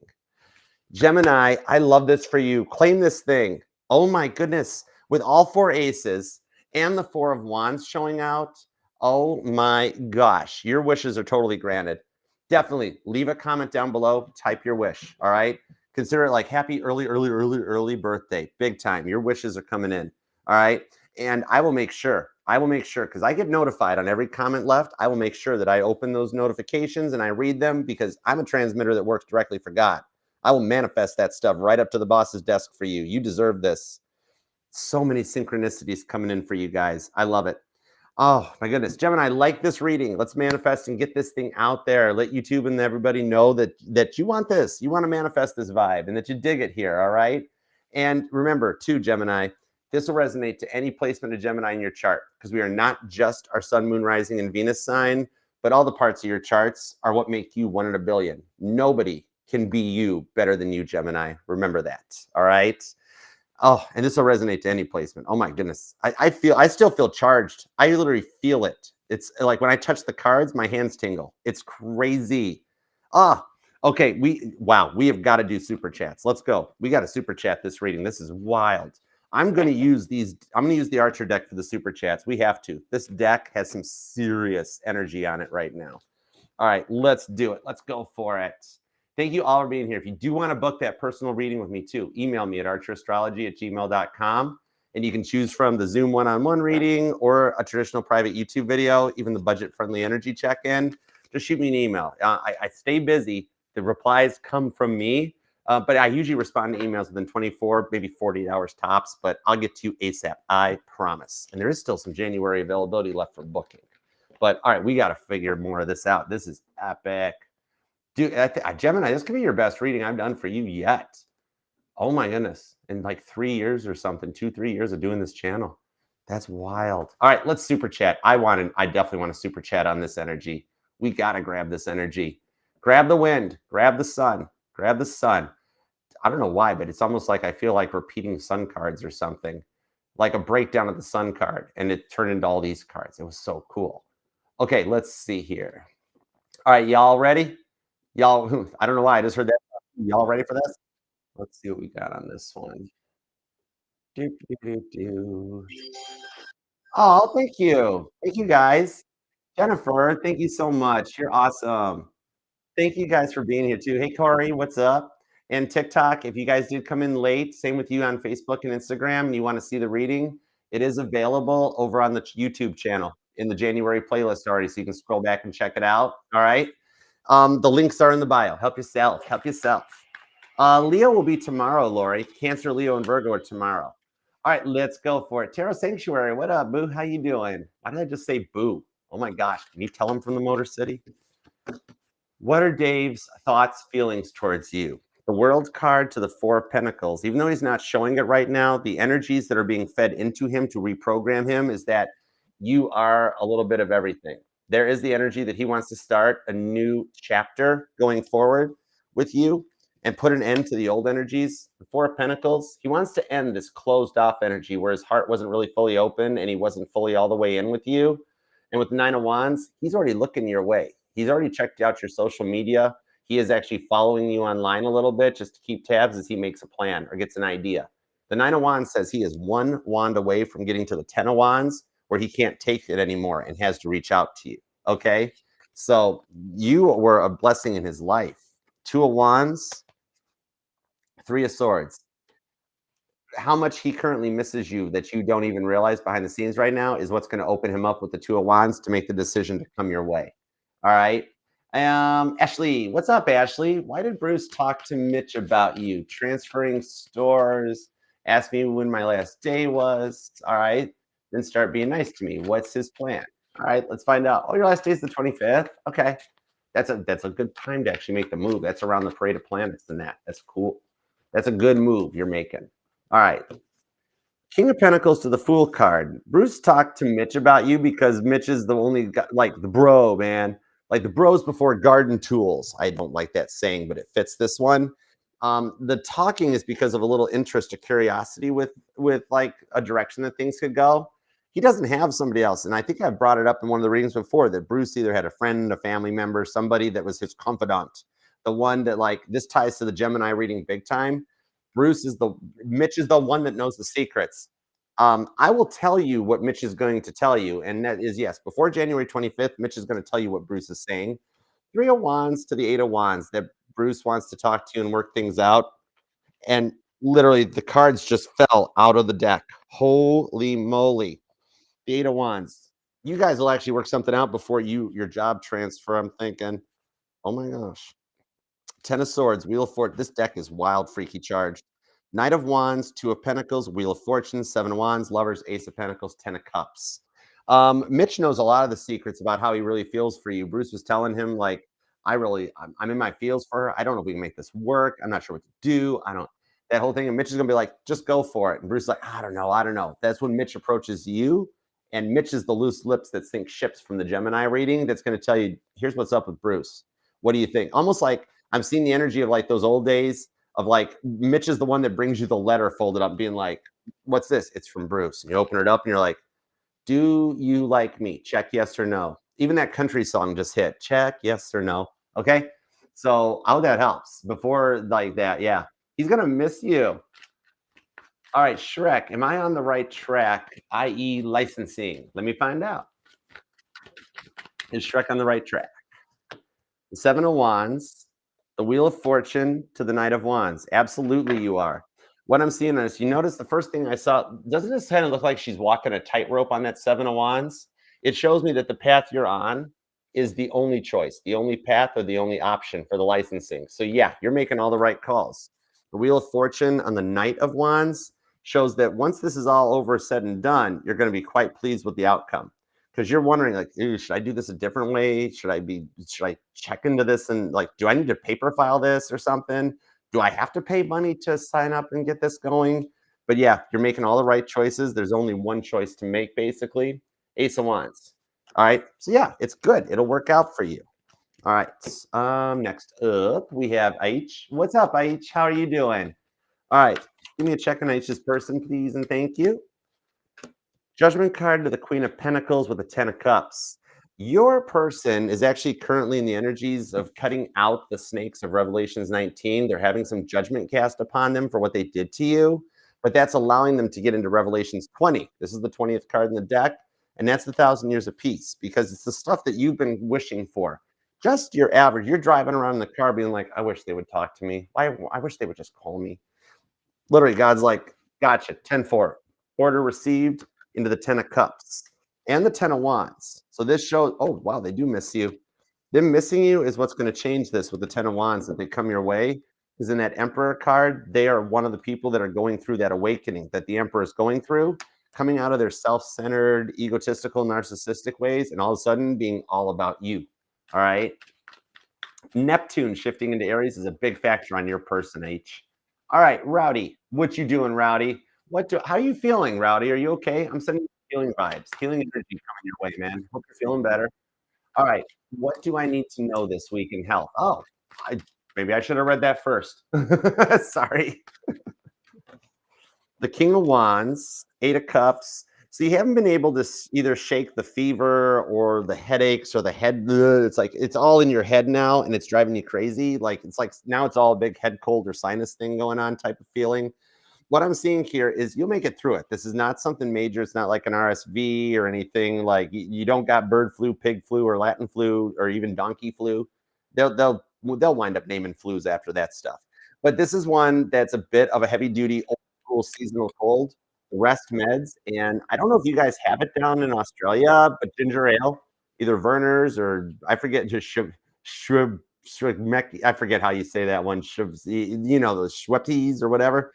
Gemini, I love this for you. Claim this thing. Oh my goodness. With all 4 aces and the 4 of wands showing out, oh my gosh, your wishes are totally granted. Definitely leave a comment down below. Type your wish. All right. Consider it like happy early birthday. Big time. Your wishes are coming in. All right. And I will make sure, because I get notified on every comment left. I will make sure that I open those notifications and I read them, because I'm a transmitter that works directly for God. I will manifest that stuff right up to the boss's desk for you. You deserve this. So many synchronicities coming in for you guys. I love it. Oh my goodness. Gemini, like this reading. Let's manifest and get this thing out there. Let YouTube and everybody know that you want this. You want to manifest this vibe and that you dig it here. All right. And remember too, Gemini, this will resonate to any placement of Gemini in your chart, because we are not just our sun, moon, rising, and Venus sign, but all the parts of your charts are what make you 1 in a billion. Nobody can be you better than you, Gemini. Remember that. All right. Oh, and this will resonate to any placement. Oh my goodness. I still feel charged. I literally feel it. It's like when I touch the cards, my hands tingle. It's crazy. Ah, okay. We have got to do super chats. Let's go. We got to super chat this reading. This is wild. I'm going to use the Archer deck for the super chats. We have to. This deck has some serious energy on it right now. All right, let's do it. Let's go for it. Thank you all for being here. If you do want to book that personal reading with me too, email me at archerastrology@gmail.com. And you can choose from the Zoom one-on-one reading or a traditional private YouTube video, even the budget-friendly energy check-in. Just shoot me an email. I stay busy. The replies come from me, but I usually respond to emails within 24, maybe 48 hours tops, but I'll get to you ASAP, I promise. And there is still some January availability left for booking. But all right, we got to figure more of this out. This is epic. Dude, Gemini, this could be your best reading I've done for you yet. Oh my goodness. In like 3 years or something, 2-3 years of doing this channel. That's wild. All right, let's super chat. I definitely want to super chat on this energy. We got to grab this energy. Grab the wind, grab the sun, grab the sun. I don't know why, but it's almost like I feel like repeating sun cards or something, like a breakdown of the sun card, and it turned into all these cards. It was so cool. Okay, let's see here. All right, y'all ready? Y'all, I don't know why I just heard that. Y'all ready for this? Let's see what we got on this one. Do, do, do, do. Oh, thank you. Thank you guys. Jennifer, thank you so much. You're awesome. Thank you guys for being here too. Hey, Corey, what's up? And TikTok, if you guys did come in late, same with you on Facebook and Instagram, and you want to see the reading, it is available over on the YouTube channel in the January playlist already, so you can scroll back and check it out. All right. The links are in the bio. Help yourself. Help yourself. Leo will be tomorrow, Lori. Cancer, Leo, and Virgo are tomorrow. All right, let's go for it. Tarot Sanctuary, what up, boo? How you doing? Why did I just say boo? Oh my gosh, can you tell him from the Motor City? What are Dave's thoughts, feelings towards you? The World card to the Four of Pentacles. Even though he's not showing it right now, the energies that are being fed into him to reprogram him is that you are a little bit of everything. There is the energy that he wants to start a new chapter going forward with you and put an end to the old energies. The Four of Pentacles, he wants to end this closed off energy where his heart wasn't really fully open and he wasn't fully all the way in with you. And with the Nine of Wands, he's already looking your way. He's already checked out your social media. He is actually following you online a little bit just to keep tabs as he makes a plan or gets an idea. The Nine of Wands says he is one wand away from getting to the Ten of Wands where he can't take it anymore and has to reach out to you. Okay. So you were a blessing in his life. Two of Wands, Three of Swords. How much he currently misses you that you don't even realize behind the scenes right now is what's going to open him up with the Two of Wands to make the decision to come your way. All right. Ashley, what's up, Ashley? Why did Bruce talk to Mitch about you? Transferring stores, asked me when my last day was. All right. Then start being nice to me. What's his plan? All right, let's find out. Oh, your last day is the 25th. Okay. That's a good time to actually make the move. That's around the parade of planets and that. That's cool. That's a good move you're making. All right. King of Pentacles to the Fool card. Bruce talked to Mitch about you because Mitch is the only guy, like the bro, man. Like the bros before garden tools. I don't like that saying, but it fits this one. The talking is because of a little interest or curiosity with like a direction that things could go. He doesn't have somebody else. And I think I brought it up in one of the readings before that Bruce either had a friend, a family member, somebody that was his confidant. The one that like this ties to the Gemini reading big time. Mitch is the one that knows the secrets. I will tell you what Mitch is going to tell you, and that is yes, before January 25th, Mitch is going to tell you what Bruce is saying. Three of Wands to the Eight of Wands, that Bruce wants to talk to you and work things out. And literally, the cards just fell out of the deck. Holy moly. The Eight of Wands. You guys will actually work something out before your job transfer, I'm thinking. Oh my gosh. Ten of Swords, Wheel of Fortune. This deck is wild, freaky charged. Knight of Wands, Two of Pentacles, Wheel of Fortune, Seven of Wands, Lovers, Ace of Pentacles, Ten of Cups. Mitch knows a lot of the secrets about how he really feels for you. Bruce was telling him, like, I'm in my feels for her. I don't know if we can make this work. I'm not sure what to do. That whole thing. And Mitch is going to be like, just go for it. And Bruce is like, I don't know. That's when Mitch approaches you. And Mitch is the loose lips that sink ships from the Gemini reading that's going to tell you, here's what's up with Bruce. What do you think? Almost like I'm seeing the energy of like those old days of like Mitch is the one that brings you the letter folded up being like, what's this? It's from Bruce. And you open it up and you're like, do you like me? Check yes or no. Even that country song just hit. Check yes or no. Okay. So how that helps before like that. Yeah. He's going to miss you. All right. Shrek. Am I on the right track? I.e. licensing. Let me find out. Is Shrek on the right track? The Seven of Wands, the Wheel of Fortune to the Knight of Wands. Absolutely you are. What I'm seeing is, you notice the first thing I saw, doesn't this kind of look like she's walking a tightrope on that Seven of Wands? It shows me that the path you're on is the only choice, the only path or the only option for the licensing. So yeah, you're making all the right calls. The Wheel of Fortune on the Knight of Wands shows that once this is all over, said and done, you're going to be quite pleased with the outcome. Because you're wondering, like, should I do this a different way? Should I check into this and like, do I need to paper file this or something? Do I have to pay money to sign up and get this going? But yeah, you're making all the right choices. There's only one choice to make, basically. Ace of Wands. All right. So yeah, it's good. It'll work out for you. All right. Next up, we have H. What's up, H? How are you doing? All right. Give me a check on H's person, please, and thank you. Judgment card to the Queen of Pentacles with the Ten of Cups. Your person is actually currently in the energies of cutting out the snakes of Revelations 19. They're having some judgment cast upon them for what they did to you, but that's allowing them to get into Revelations 20. This is the 20th card in the deck, and that's the 1,000 years of peace, because it's the stuff that you've been wishing for. Just your average. You're driving around in the car being like, I wish they would talk to me. I wish they would just call me. Literally, God's like, gotcha, 10-4. Order received. Into the Ten of Cups and the Ten of Wands. So this shows, oh, wow, they do miss you. Them missing you is what's going to change this with the Ten of Wands that they come your way. Because in that Emperor card, they are one of the people that are going through that awakening that the Emperor is going through, coming out of their self-centered, egotistical, narcissistic ways, and all of a sudden being all about you. All right. Neptune shifting into Aries is a big factor on your person, H. All right, Rowdy, what you doing, Rowdy? How are you feeling, Rowdy? Are you okay? I'm sending you healing vibes, healing energy coming your way, man. Hope you're feeling better. All right, what do I need to know this week in health? Oh, maybe I should have read that first. Sorry. The King of Wands, Eight of Cups. So you haven't been able to either shake the fever or the headaches or the head. It's like it's all in your head now, and it's driving you crazy. Like it's like now it's all a big head cold or sinus thing going on type of feeling. What I'm seeing here is you'll make it through it. This is not something major. It's not like an RSV or anything. Like you don't got bird flu, pig flu, or Latin flu, or even donkey flu. They'll wind up naming flus after that stuff. But this is one that's a bit of a heavy duty old school seasonal cold. Rest meds, and I don't know if you guys have it down in Australia, but ginger ale, either Verner's or I forget, just shrub, I forget how you say that one. You know, those Schweppes or whatever,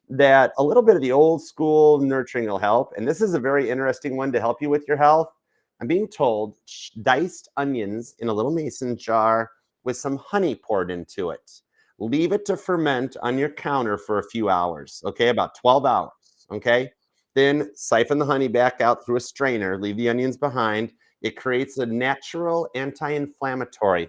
that a little bit of the old school nurturing will help. And this is a very interesting one to help you with your health. I'm being told diced onions in a little mason jar with some honey poured into it. Leave it to ferment on your counter for a few hours, okay, about 12 hours, okay? Then siphon the honey back out through a strainer, leave the onions behind. It creates a natural anti-inflammatory.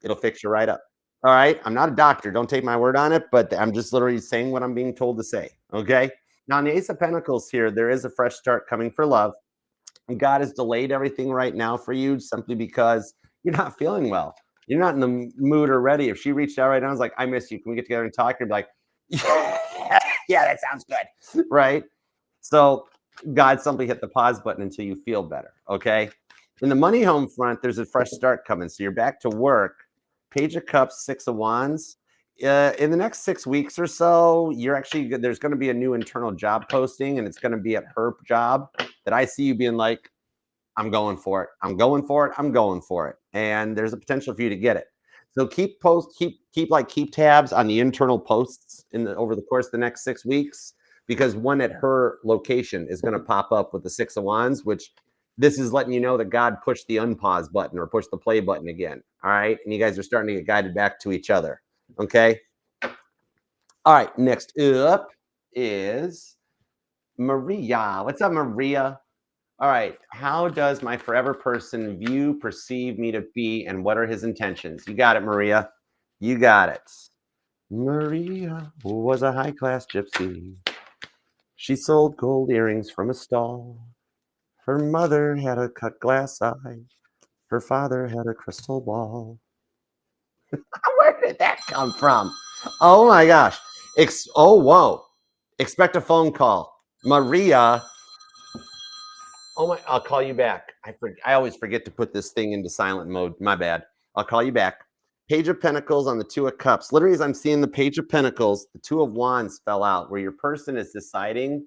It'll fix you right up. All right. I'm not a doctor. Don't take my word on it, but I'm just literally saying what I'm being told to say. Okay. Now, in the Ace of Pentacles here, there is a fresh start coming for love. God has delayed everything right now for you simply because you're not feeling well. You're not in the mood or ready. If she reached out right now and was like, I miss you. Can we get together and talk? You'd be like, yeah, that sounds good. Right. So God simply hit the pause button until you feel better. Okay. In the money home front, there's a fresh start coming. So you're back to work. Page of Cups, Six of Wands. In the next 6 weeks or so, there's going to be a new internal job posting, and it's going to be at her job that I see you being like, I'm going for it. I'm going for it. I'm going for it. And there's a potential for you to get it. So keep tabs on the internal posts over the course of the next 6 weeks, because one at her location is going to pop up with the Six of Wands, which this is letting you know that God pushed the unpause button or pushed the play button again. All right. And you guys are starting to get guided back to each other. Okay. All right. Next up is Maria. What's up, Maria? All right. How does my forever person perceive me to be, and what are his intentions? You got it, Maria. You got it. Maria was a high-class gypsy. She sold gold earrings from a stall. Her mother had a cut glass eye. Her father had a crystal ball. Where did that come from? Oh my gosh. Whoa. Expect a phone call. Maria. Oh my, I'll call you back. I always forget to put this thing into silent mode. My bad. I'll call you back. Page of Pentacles on the Two of Cups. Literally, as I'm seeing the Page of Pentacles, the Two of Wands fell out, where your person is deciding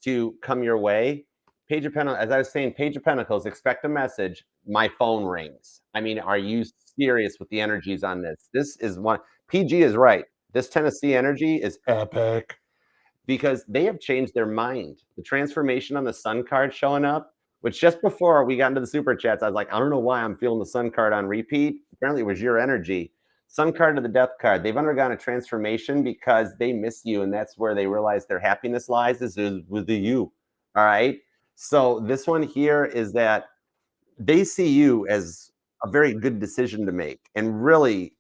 to come your way. Page of Pentacles, as I was saying, Page of Pentacles, expect a message. My phone rings. I mean, are you serious with the energies on this? This is one. PG is right. This Tennessee energy is epic, because they have changed their mind. The transformation on the Sun card showing up, which just before we got into the super chats, I was like, I don't know why I'm feeling the Sun card on repeat. Apparently it was your energy. Sun card to the Death card. They've undergone a transformation because they miss you, and that's where they realize their happiness lies, is with the you. All right. So this one here is that they see you as a very good decision to make, and really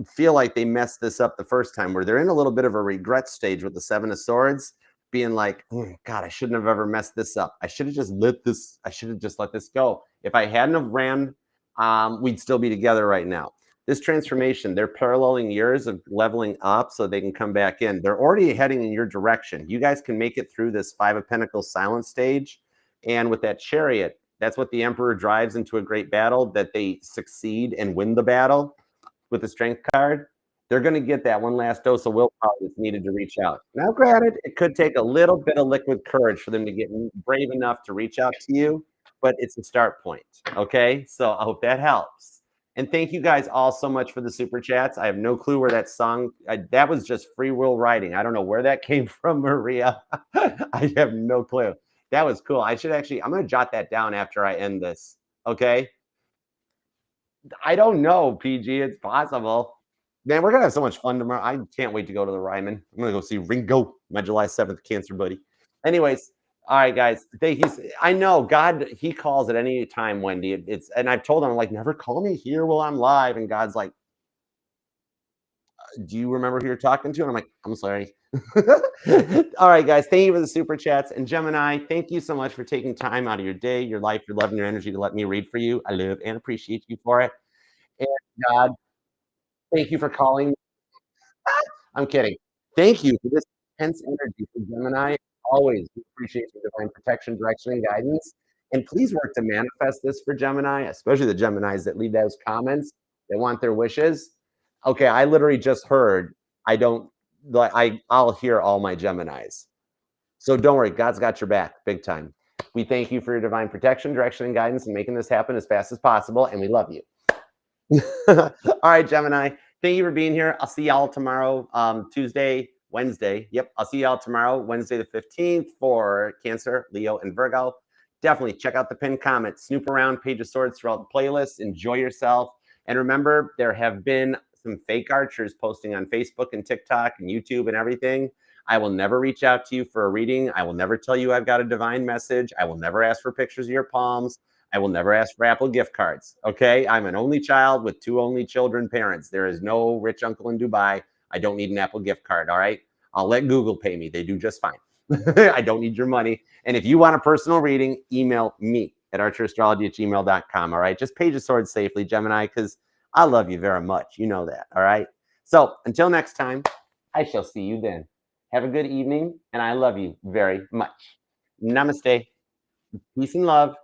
feel like they messed this up the first time, where they're in a little bit of a regret stage with the Seven of Swords, being like, God, I shouldn't have ever messed this up. I should have just let this go. If I hadn't have ran, we'd still be together right now. This transformation, they're paralleling years of leveling up so they can come back in. They're already heading in your direction. You guys can make it through this Five of Pentacles silent stage. And with that Chariot, that's what the Emperor drives into a great battle, that they succeed and win the battle. With the Strength card, they're going to get that one last dose of willpower that's needed to reach out. Now, granted, it could take a little bit of liquid courage for them to get brave enough to reach out to you, but it's a start point. Okay, so I hope that helps. And thank you guys all so much for the super chats. I have no clue where that song, that was just free will writing. I don't know where that came from, Maria. I have no clue. That was cool. I'm going to jot that down after I end this. Okay. I don't know, PG. It's possible. Man, we're gonna have so much fun tomorrow. I can't wait to go to the Ryman. I'm gonna go see Ringo, my July 7th cancer buddy. Anyways, all right, guys. I know God, He calls at any time, Wendy. It's and I've told him, I'm like, never call me here while I'm live. And God's like, do you remember who you're talking to? And I'm like, I'm sorry. All right, guys. Thank you for the super chats. And Gemini, thank you so much for taking time out of your day, your life, your love, and your energy to let me read for you. I love and appreciate you for it. And God, thank you for calling. I'm kidding. Thank you for this intense energy for Gemini. Always appreciate your divine protection, direction, and guidance. And please work to manifest this for Gemini, especially the Geminis that leave those comments. They want their wishes. Okay, I literally just heard I don't like I'll hear all my Geminis. So don't worry, God's got your back big time. We thank you for your divine protection, direction, and guidance and making this happen as fast as possible. And we love you. All right, Gemini. Thank you for being here. I'll see y'all tomorrow, Tuesday, Wednesday. Yep, I'll see y'all tomorrow, Wednesday the 15th for Cancer, Leo, and Virgo. Definitely check out the pinned comment, snoop around Page of Swords throughout the playlist, enjoy yourself. And remember, there have been some fake archers posting on Facebook and TikTok and YouTube and everything. I will never reach out to you for a reading. I will never tell you I've got a divine message. I will never ask for pictures of your palms. I will never ask for Apple gift cards. Okay. I'm an only child with 2 only children parents. There is no rich uncle in Dubai. I don't need an Apple gift card. All right. I'll let Google pay me. They do just fine. I don't need your money. And if you want a personal reading, email me at archerastrology@gmail.com. All right. Just Page of Swords safely, Gemini, because I love you very much. You know that. All right. So until next time, I shall see you then. Have a good evening. And I love you very much. Namaste. Peace and love.